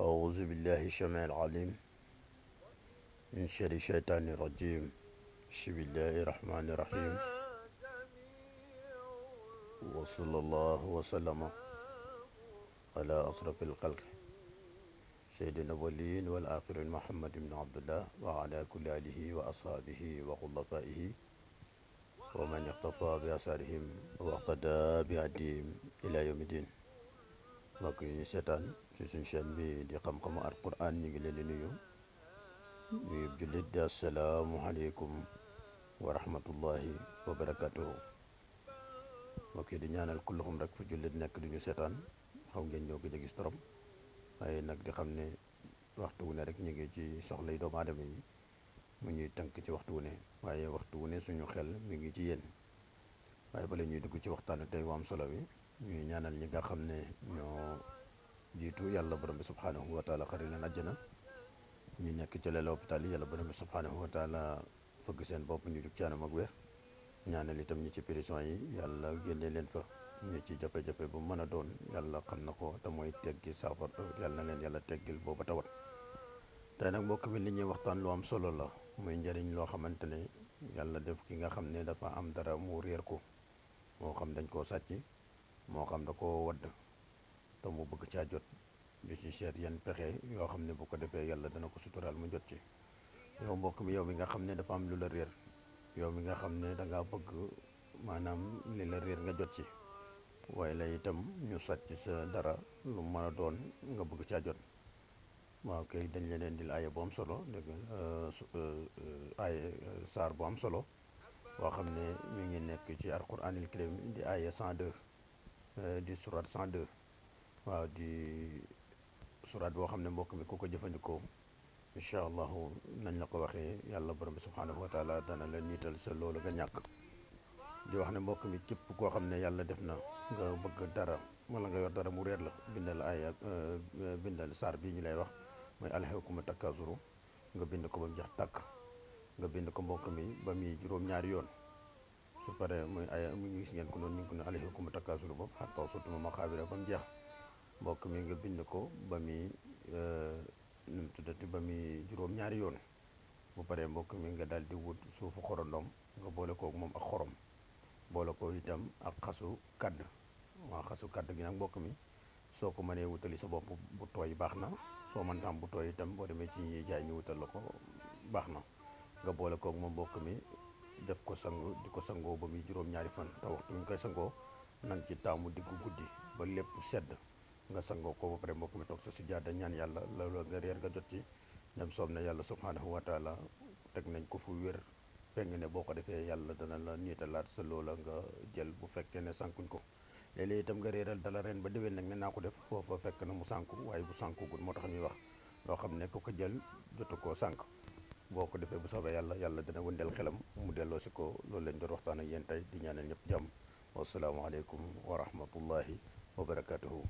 أعوذ بالله السميع العليم من شر الشيطان الرجيم. بسم الله الرحمن الرحيم. وصلى الله وسلم على أشرف الخلق سيدنا الأولين والآخرين محمد بن عبد الله وعلى كل آله وأصحابه وخلفائه ومن اقتفى بأثرهم واقتدى بهديهم إلى يوم الدين. mbokk yi seetaan ci suñ chaîne bi di xam-xamu alquran ñu ngi leen di nuyu jullit di asalaamualeykum wa rahmatullahi wa barakatuhu. mbokk yi di ñaanal kulluxum rek fu jullit nekk di ñu seetaan xaw ngeen ñoo gëj a gis trop waaye nag di xam ne waxtu wu ne rek ñu ngi ci soxlay doomu aadama yi mu ñuy tënk ci waxtu wu ne, waaye waxtu wu ne suñu xel mi ngi ci yéen. waaye bala ñuy dugg ci waxtaanu tey wu am solo bi, ñuy ñaanal ñi nga xam ne ñoo jiitu yàlla borom bi subhanahu wa taala xari leen àjjana, ñu nekk ci leel hôpital yi yàlla borom bi subhanahu wa taala fëgg seen bopp ñu jug ci anam ak wér. ñaanal itam ñi ci prison yi yàlla génne leen fa, ñi ci jafe-jafe bu mën a doon yàlla xam na ko te mooy teggi saafara, yàlla na leen yàlla teggil booba tawat. tey nag mbokk mi li ñuy waxtaan lu am solo la, muy njëriñ loo xamante ne yàlla def ki nga xam ne dafa am dara mu réer ko, moo xam dañ koo sàcc, moo xam da koo wadd te mu bëgg caa jot, di ci seet yan pexe yoo xam ne bu ko defee yàlla dana ko suturaal mu jot ci. yow mbokk mi, yow mi nga xam ne dafa am lu la réer, yow mi nga xam ne da ngaa bëgg maanaam li la réer nga jot ci, waaye la itam ñu sàcc sa dara lu mën a doon nga bëgg caa jot. waaw kay dañ leen di aaya bu am solo, dégg aaya saar bu am solo boo xam ne mi ngi nekk ci alquranil karim di aaya 102, di surat 102. waaw di surat boo xam ne mbokk mi ku ko jëfandikoo incha allahu nañ la ko waxee yàlla borom bi subhanahu wa taala dana la niital sa loolu nga ñàkk. di wax ne mbokk mi képp koo xam ne yàlla def na nga bëgg dara wala nga yor dara mu réer la, bindal aaya bindal saar bii ñu lay wax mooy alhaakumu takaasuru, nga bind ko ba mu jeex tàkk. nga bind ko mbokk mi ba muy juróom-ñaari yoon. su paree muy aaya mu gis ngeen ko noonu, ñu ngi ko ne alhaakumu takaasuru boobu hattaa zurtumul maqaabira ba mu jeex. mbokk mi nga bind ko ba muy nu mu tuddati ba muy juróom-ñaari yoon. bu paree mbokk mi nga daal di wut suufu xorondom nga boole koog moom ak xorom, boole ko itam ak xasu kadd. waaw xasu kadd gi nag mbokk mi soo ko mënee wutali sa bopp bu tooy baax na, soo mënta am bu tooy itam boo demee ci ñiy jaay ñu wutal la ko baax na. nga boole koog moom mbokk mi def ko sangu, di ko sangoo ba muy juróom-ñaari fan. te waxtu ñu koy sangoo nang ci taamu diggu guddi ba lépp sedd nga sangoo ko ba pare mbokk mi toog sa sijaada ñaan yàlla loolu nga réer nga jot ci. dem soob na yàlla subhanahu wa taala teg nañ ko fu wér peng ne boo ko defee yàlla dana la niitalaat sa loola nga jël, bu fekkee ne sànkuñ ko. léeg-léeg itam nga réeral dala ren ba déwén nag ne naa ko def, foofa fekk na mu sànku, waaye bu sànkugul moo tax ñuy wax loo xam ne ku ko jël jotu koo sànk. boo ko defee bu soobee yàlla, yàlla dana wëndeel xelam mu delloo si ko. loolu lañ doon waxtaan ak yéen tey, di ñaanal ñëpp jàmm. wasalaamaaleykum wa rahmatullahi wa barakatuhu.